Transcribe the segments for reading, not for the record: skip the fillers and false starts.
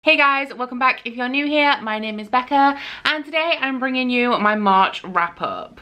Hey guys, welcome back. If you're new here, my name is Becca and today I'm bringing you my March wrap up.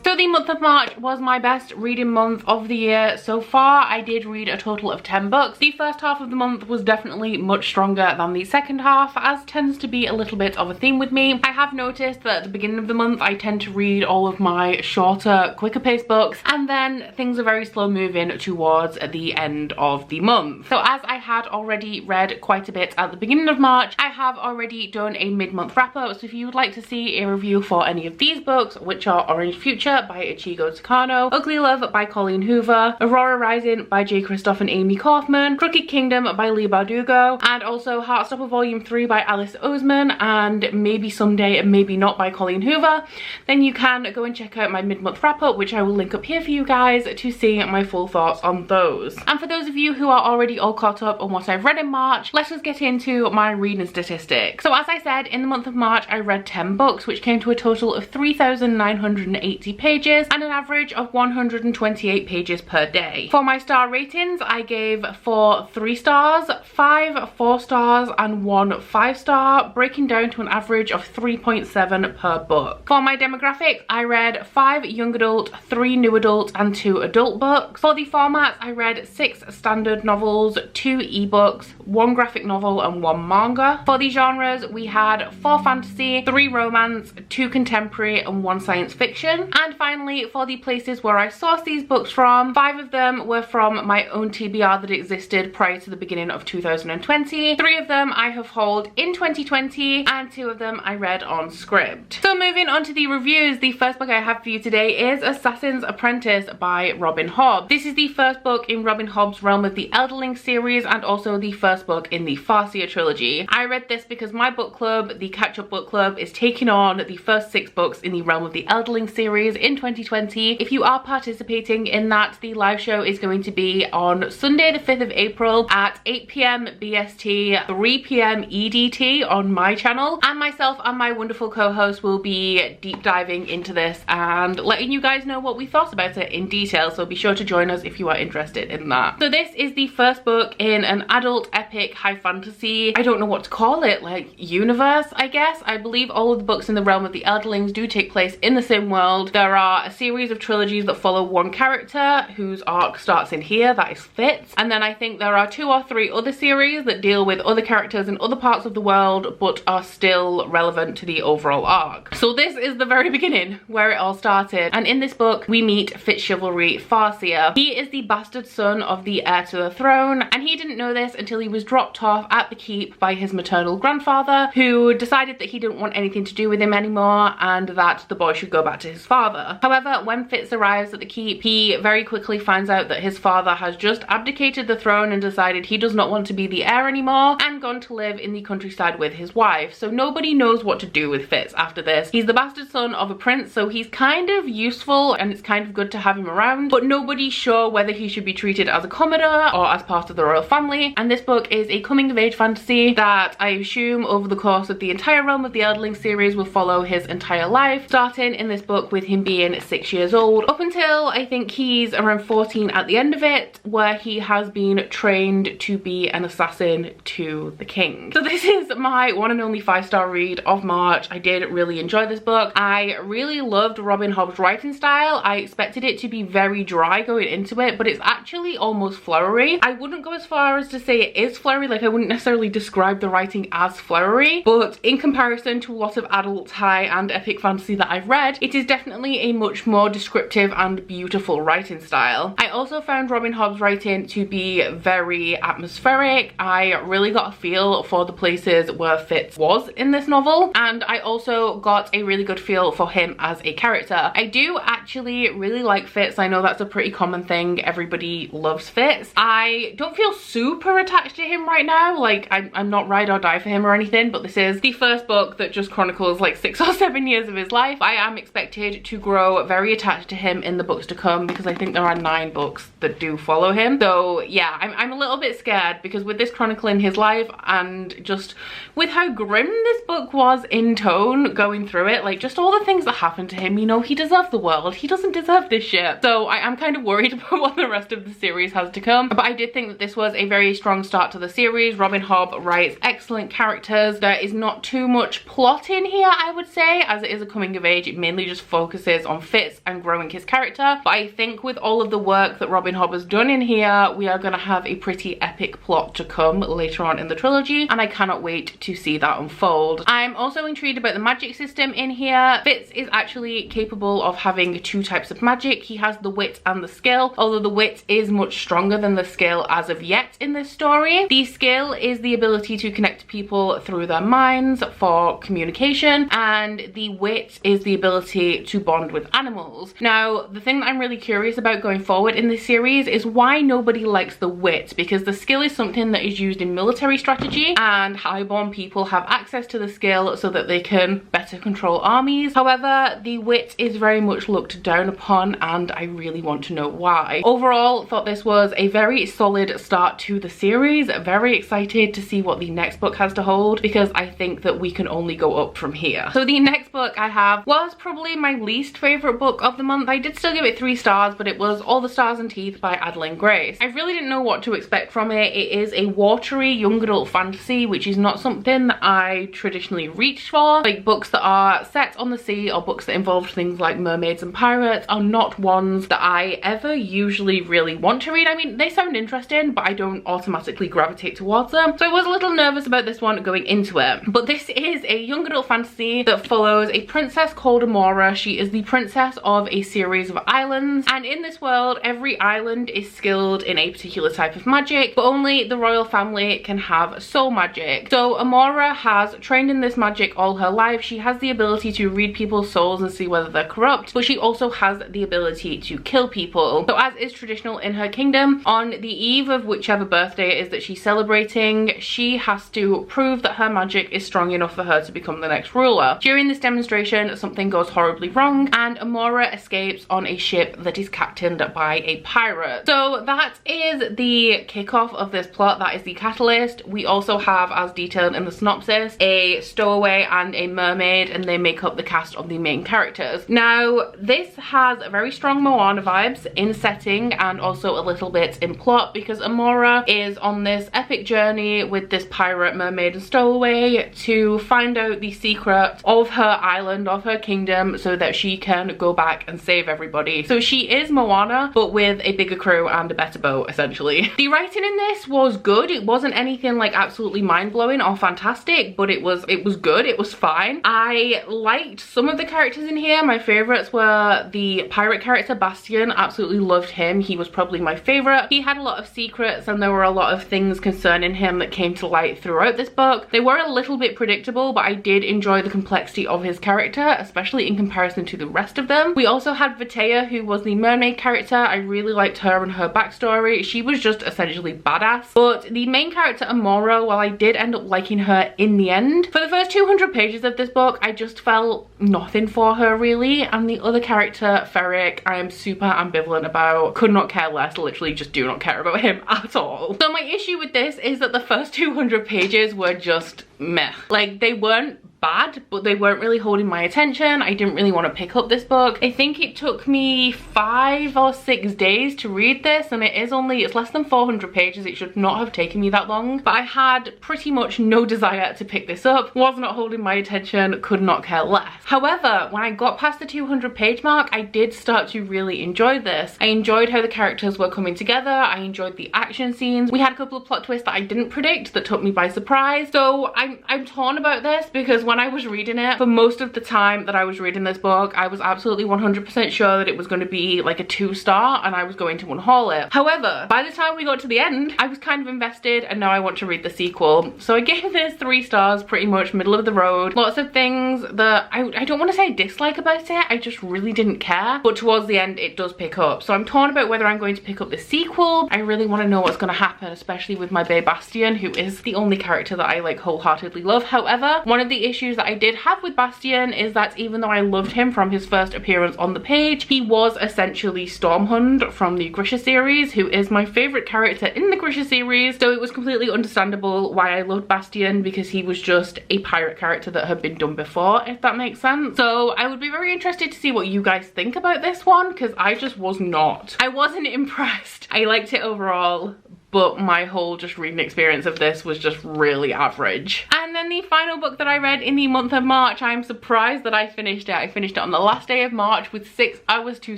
So the month of March was my best reading month of the year so far. I did read a total of 10 books. The first half of the month was definitely much stronger than the second half, as tends to be a little bit of a theme with me. I have noticed that at the beginning of the month I tend to read all of my shorter, quicker paced books, and then things are very slow moving towards the end of the month. So as I had already read quite a bit at the beginning of March, I have already done a mid-month wrap up. So if you would like to see a review for any of these books, which are Orange Future by Ichigo Takano, Ugly Love by Colleen Hoover, Aurora Rising by J. Kristoff and Amy Kaufman, Crooked Kingdom by Leigh Bardugo, and also Heartstopper Volume 3 by Alice Oseman, and Maybe Someday and Maybe Not by Colleen Hoover, then you can go and check out my mid-month wrap up, which I will link up here for you guys to see my full thoughts on those. And for those of you who are already all caught up on what I've read in March, let us get into my reading statistics. So as I said, in the month of March I read 10 books, which came to a total of 3,980 pages and an average of 128 pages per day. For my star ratings, I gave 4 3 stars, 5 4 stars, and 1 5 star, breaking down to an average of 3.7 per book. For my demographics, I read 5 young adult, 3 new adult, and 2 adult books. For the formats, I read 6 standard novels, 2 ebooks, 1 graphic novel, and 1 manga. For the genres, we had 4 fantasy, 3 romance, 2 contemporary, and 1 science fiction. And finally, for the places where I sourced these books from, 5 of them were from my own TBR that existed prior to the beginning of 2020. 3 of them I have hauled in 2020, and 2 of them I read on Scribd. So moving on to the reviews, the first book I have for you today is Assassin's Apprentice by Robin Hobb. This is the first book in Robin Hobb's Realm of the Elderling series and also the first book in the Farseer trilogy. I read this because my book club, the Catch Up Book Club, is taking on the first 6 books in the Realm of the Elderling series in 2020. If you are participating in that, the live show is going to be on Sunday the 5th of April at 8 PM BST, 3 PM EDT on my channel, and myself and my wonderful co-host will be deep diving into this and letting you guys know what we thought about it in detail, so be sure to join us if you are interested in that. So this is the first book in an adult epic high fantasy, I don't know what to call it, like universe, I guess. I believe all of the books in the Realm of the Elderlings do take place in the same world. There are a series of trilogies that follow one character whose arc starts in here, that is Fitz, and then I think there are 2 or 3 other series that deal with other characters in other parts of the world but are still relevant to the overall arc. So this is the very beginning where it all started, and in this book we meet Fitzchivalry Farseer. He is the bastard son of the heir to the throne, and he didn't know this until he was dropped off at the keep by his maternal grandfather, who decided that he didn't want anything to do with him anymore and that the boy should go back to his father. However, when Fitz arrives at the keep, he very quickly finds out that his father has just abdicated the throne and decided he does not want to be the heir anymore and gone to live in the countryside with his wife. So nobody knows what to do with Fitz after this. He's the bastard son of a prince, so he's kind of useful and it's kind of good to have him around, but nobody's sure whether he should be treated as a commodore or as part of the royal family. And this book is a coming of age fantasy that I assume over the course of the entire Realm of the Elderling series will follow his entire life, starting in this book with him being 6 years old up until I think he's around 14 at the end of it, where he has been trained to be an assassin to the king. So this is my one and only 5-star read of March. I did really enjoy this book. I really loved Robin Hobb's writing style. I expected it to be very dry going into it, but it's actually almost flowery. I wouldn't go as far as to say it is flowery, like I wouldn't necessarily describe the writing as flowery, but in comparison to a lot of adult high and epic fantasy that I've read, it is definitely a much more descriptive and beautiful writing style. I also found Robin Hobb's writing to be very atmospheric. I really got a feel for the places where Fitz was in this novel, and I also got a really good feel for him as a character. I do actually really like Fitz. I know that's a pretty common thing, everybody loves Fitz. I don't feel super attached to him right now, like I'm not ride or die for him or anything, but this is the first book that just chronicles like 6 or 7 years of his life. I am expected to grow grow very attached to him in the books to come, because I think there are 9 books that do follow him. So yeah, I'm a little bit scared, because with this chronicling his life and just with how grim this book was in tone going through it, like just all the things that happened to him, you know, he deserves the world. He doesn't deserve this shit. So I'm kind of worried about what the rest of the series has to come. But I did think that this was a very strong start to the series. Robin Hobb writes excellent characters. There is not too much plot in here, I would say, as it is a coming of age. It mainly just focuses on Fitz and growing his character. But I think with all of the work that Robin Hobb has done in here, we are going to have a pretty epic plot to come later on in the trilogy, and I cannot wait to see that unfold. I'm also intrigued about the magic system in here. Fitz is actually capable of having 2 types of magic. He has the wit and the skill, although the wit is much stronger than the skill as of yet in this story. The skill is the ability to connect people through their minds for communication, and the wit is the ability to bond with animals. Now, the thing that I'm really curious about going forward in this series is why nobody likes the wit, because the skill is something that is used in military strategy, and highborn people have access to the skill so that they can better control armies. However, the wit is very much looked down upon, and I really want to know why. Overall, thought this was a very solid start to the series. Very excited to see what the next book has to hold, because I think that we can only go up from here. So the next book I have was probably my least favorite book of the month. I did still give it 3 stars, but it was All the Stars and Teeth by Adeline Grace. I really didn't know what to expect from it. It is a watery young adult fantasy, which is not something that I traditionally reach for. Like, books that are set on the sea or books that involve things like mermaids and pirates are not ones that I ever usually really want to read. I mean, they sound interesting, but I don't automatically gravitate towards them. So I was a little nervous about this one going into it. But this is a young adult fantasy that follows a princess called Amora. She is the princess of a series of islands, and in this world, every island is skilled in a particular type of magic, but only the royal family can have soul magic. So Amora has trained in this magic all her life. She has the ability to read people's souls and see whether they're corrupt, but she also has the ability to kill people. So as is traditional in her kingdom, on the eve of whichever birthday it is that she's celebrating, she has to prove that her magic is strong enough for her to become the next ruler. During this demonstration, something goes horribly wrong, and Amora escapes on a ship that is captained by a pirate. So that is the kickoff of this plot. That is the catalyst. We also have, as detailed in the synopsis, a stowaway and a mermaid, and they make up the cast of the main characters. Now, this has very strong Moana vibes in setting and also a little bit in plot, because Amora is on this epic journey with this pirate, mermaid and stowaway to find out the secret of her island, of her kingdom, so that she can go back and save everybody. So she is Moana, but with a bigger crew and a better boat, essentially. The writing in this was good. It wasn't anything like absolutely mind-blowing or fantastic, but it was good. It was fine. I liked some of the characters in here. My favorites were the pirate character, Bastion. Absolutely loved him. He was probably my favorite. He had a lot of secrets, and there were a lot of things concerning him that came to light throughout this book. They were a little bit predictable, but I did enjoy the complexity of his character, especially in comparison to the rest of them. We also had Vitea, who was the mermaid character. I really liked her and her backstory. She was just essentially badass. But the main character, Amora, while I did end up liking her in the end, for the first 200 pages of this book, I just felt nothing for her really. And the other character, Ferric, I am super ambivalent about. Could not care less. Literally just do not care about him at all. So my issue with this is that the first 200 pages were just meh. Like, they weren't bad, but they weren't really holding my attention. I didn't really want to pick up this book. I think it took me 5 or 6 days to read this, and it's less than 400 pages. It should not have taken me that long, but I had pretty much no desire to pick this up. Was not holding my attention, could not care less. However, when I got past the 200 page mark, I did start to really enjoy this. I enjoyed how the characters were coming together. I enjoyed the action scenes. We had a couple of plot twists that I didn't predict that took me by surprise. So I'm torn about this, because when I was reading it, for most of the time that I was reading this book, I was absolutely 100% sure that it was going to be like a 2-star and I was going to unhaul it. However, by the time we got to the end, I was kind of invested, and now I want to read the sequel. So I gave this 3 stars, pretty much middle of the road. Lots of things that I don't want to say I dislike about it, I just really didn't care, but towards the end it does pick up. So I'm torn about whether I'm going to pick up the sequel. I really want to know what's going to happen, especially with my bae Bastion, who is the only character that I like wholeheartedly love. However, one of the issues issues that I did have with Bastion is that even though I loved him from his first appearance on the page, he was essentially Stormhund from the Grisha series, who is my favourite character in the Grisha series, so it was completely understandable why I loved Bastion, because he was just a pirate character that had been done before, if that makes sense. So I would be very interested to see what you guys think about this one, because I just was not. I wasn't impressed. I liked it overall, but my whole just reading experience of this was just really average. And then the final book that I read in the month of March, I'm surprised that I finished it. I finished it on the last day of March with 6 hours to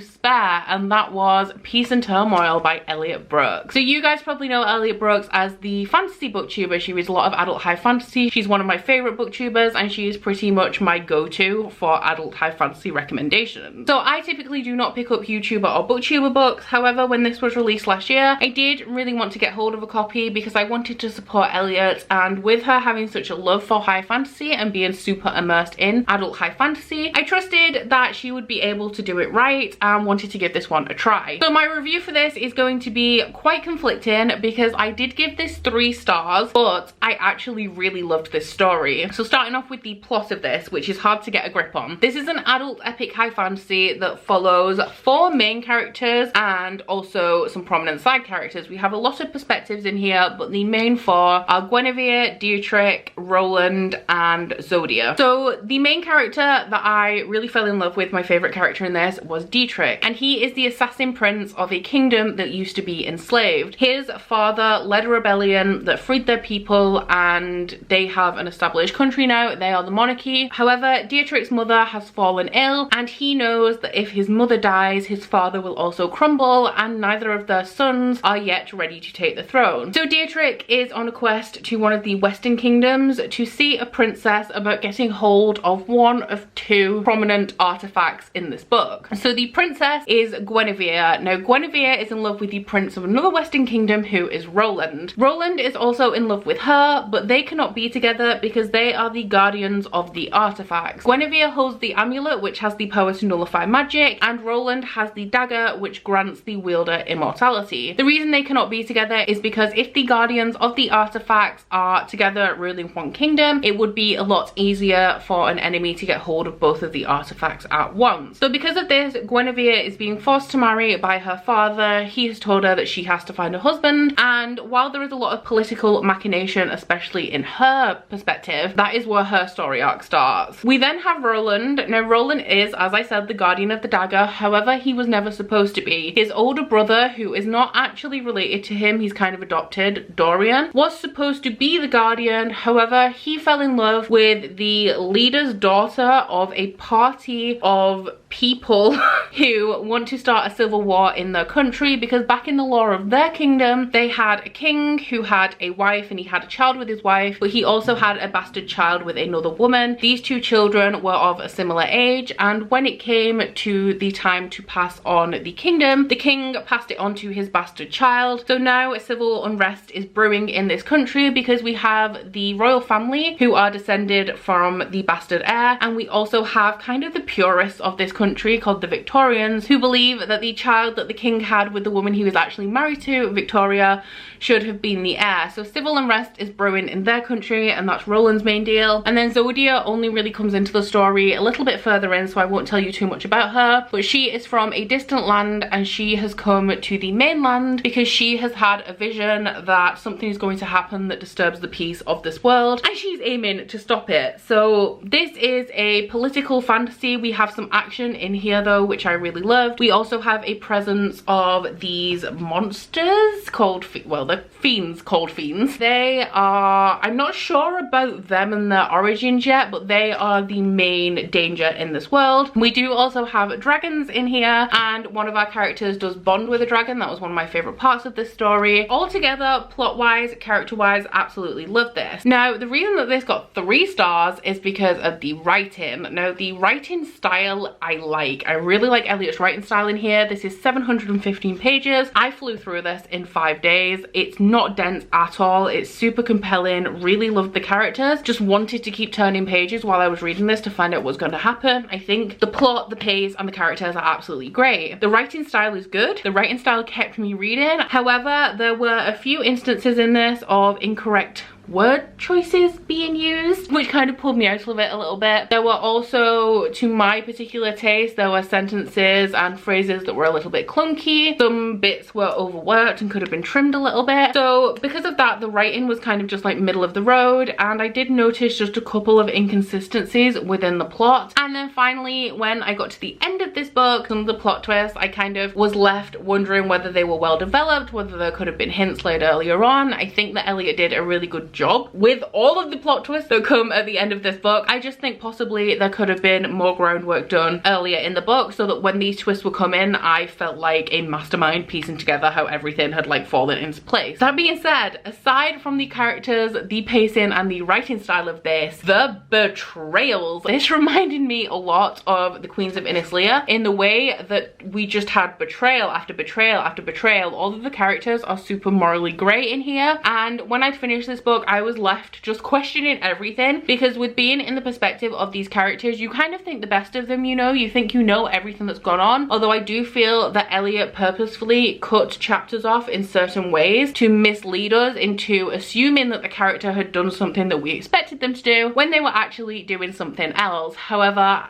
spare, and that was Peace and Turmoil by Elliot Brooks. So you guys probably know Elliot Brooks as the fantasy booktuber. She reads a lot of adult high fantasy. She's one of my favourite booktubers, and she is pretty much my go-to for adult high fantasy recommendations. So I typically do not pick up YouTuber or booktuber books. However, when this was released last year, I did really want to get hold of a copy because I wanted to support Elliot, and with her having such a love for high fantasy and being super immersed in adult high fantasy, I trusted that she would be able to do it right and wanted to give this one a try. So my review for this is going to be quite conflicting because I did give this 3 stars, but I actually really loved this story. So starting off with the plot of this, which is hard to get a grip on. This is an adult epic high fantasy that follows 4 main characters and also some prominent side characters. We have a lot of perspectives in here, but the main 4 are Guinevere, Dietrich, Roland, and Zodia. So the main character that I really fell in love with, my favorite character in this, was Dietrich, and he is the assassin prince of a kingdom that used to be enslaved. His father led a rebellion that freed their people, and they have an established country now. They are the monarchy. However, Dietrich's mother has fallen ill, and he knows that if his mother dies, his father will also crumble, and neither of their sons are yet ready to take the throne. So Dietrich is on a quest to one of the Western kingdoms to see a princess about getting hold of one of 2 prominent artifacts in this book. So the princess is Guinevere. Now Guinevere is in love with the prince of another Western kingdom, who is Roland. Roland is also in love with her, but they cannot be together because they are the guardians of the artifacts. Guinevere holds the amulet, which has the power to nullify magic, and Roland has the dagger, which grants the wielder immortality. The reason they cannot be together is because if the guardians of the artifacts are together ruling one kingdom, it would be a lot easier for an enemy to get hold of both of the artifacts at once. So because of this, Guinevere is being forced to marry by her father. He has told her that she has to find a husband, and while there is a lot of political machination, especially in her perspective, that is where her story arc starts. We then have Roland. Now Roland is, as I said, the guardian of the dagger. However, he was never supposed to be. His older brother, who is not actually related to him, he's kind of adopted, Dorian, was supposed to be the guardian. However, he fell in love with the leader's daughter of a party of people who want to start a civil war in their country, because back in the lore of their kingdom, they had a king who had a wife and he had a child with his wife, but he also had a bastard child with another woman. These 2 children were of a similar age, and when it came to the time to pass on the kingdom, the king passed it on to his bastard child. So now a civil unrest is brewing in this country because we have the royal family who are descended from the bastard heir, and we also have kind of the purists of this country called the Victorians, who believe that the child that the king had with the woman he was actually married to, Victoria, should have been the heir. So civil unrest is brewing in their country, and that's Roland's main deal. And then Zodia only really comes into the story a little bit further in, so I won't tell you too much about her, but she is from a distant land and she has come to the mainland because she has had a vision that something is going to happen that disturbs the peace of this world, and she's aiming to stop it. So this is a political fantasy. We have some action in here though, which I really loved. We also have a presence of these monsters called, well, they're fiends called fiends. They are, I'm not sure about them and their origins yet, but they are the main danger in this world. We do also have dragons in here, and one of our characters does bond with a dragon. That was one of my favorite parts of this story. Altogether, plot-wise, character-wise, absolutely love this. Now, the reason that this got 3 stars is because of the writing. Now, the writing style I like. I really like Elliot's writing style in here. This is 715 pages. I flew through this in 5 days. It's not dense at all. It's super compelling. Really loved the characters. Just wanted to keep turning pages while I was reading this to find out what's going to happen. I think the plot, the pace, and the characters are absolutely great. The writing style is good. The writing style kept me reading. However, there were a few instances in this of incorrect word choices being used, which kind of pulled me out of it a little bit. There were also, to my particular taste, there were sentences and phrases that were a little bit clunky. Some bits were overworked and could have been trimmed a little bit. So because of that, the writing was kind of just like middle of the road, and I did notice just a couple of inconsistencies within the plot. And then finally, when I got to the end of this book, some of the plot twists, I kind of was left wondering whether they were well developed, whether there could have been hints laid earlier on. I think that Elliot did a really good job with all of the plot twists that come at the end of this book. I just think possibly there could have been more groundwork done earlier in the book, so that when these twists would come in, I felt like a mastermind piecing together how everything had like fallen into place. That being said, aside from the characters, the pacing and the writing style of this, the betrayals, this reminded me a lot of the Queens of Innisleia in the way that we just had betrayal after betrayal after betrayal. All of the characters are super morally grey in here, and when I'd finished this book, I was left just questioning everything, because with being in the perspective of these characters, you kind of think the best of them, you know, you think you know everything that's gone on. Although I do feel that Elliot purposefully cut chapters off in certain ways to mislead us into assuming that the character had done something that we expected them to do when they were actually doing something else. However,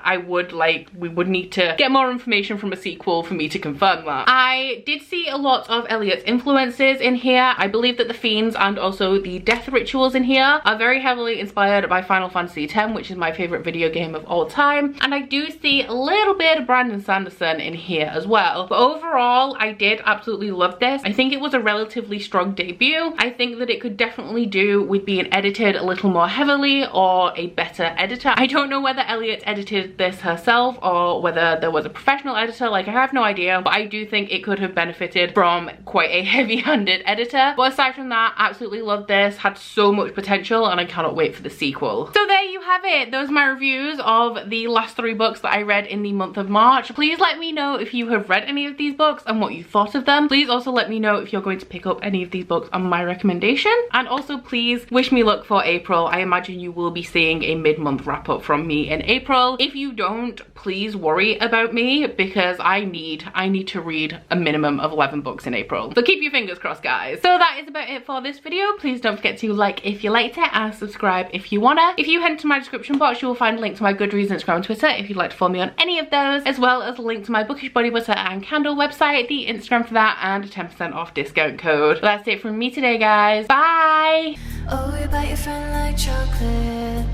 we would need to get more information from a sequel for me to confirm that. I did see a lot of Elliot's influences in here. I believe that the fiends and also the death rituals in here are very heavily inspired by Final Fantasy X, which is my favorite video game of all time. And I do see a little bit of Brandon Sanderson in here as well. But overall, I did absolutely love this. I think it was a relatively strong debut. I think that it could definitely do with being edited a little more heavily or a better editor. I don't know whether Elliot edited this herself or whether there was a professional editor, like I have no idea, but I do think it could have benefited from quite a heavy-handed editor. But aside from that, absolutely loved this, had so much potential, and I cannot wait for the sequel. So there you have it. Those are my reviews of the last 3 books that I read in the month of March. Please let me know if you have read any of these books and what you thought of them. Please also let me know if you're going to pick up any of these books on my recommendation, and also please wish me luck for April. I imagine you will be seeing a mid-month wrap-up from me in April. If you don't, please worry about me, because I need to read a minimum of 11 books in April. So keep your fingers crossed, guys. So that is about it for this video. Please don't forget to like if you liked it and subscribe if you wanna. If you head into my description box, you will find a link to my Goodreads, Instagram and Twitter if you'd like to follow me on any of those, as well as a link to my Bookish body butter and candle website, the Instagram for that, and a 10% off discount code. But that's it from me today, guys. Bye! Oh, you bite your friend like chocolate.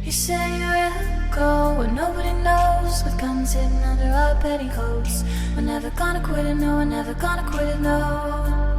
You say you will go where nobody knows, with guns hidden under our petticoats. We're never gonna quit it, no, we're never gonna quit it, no.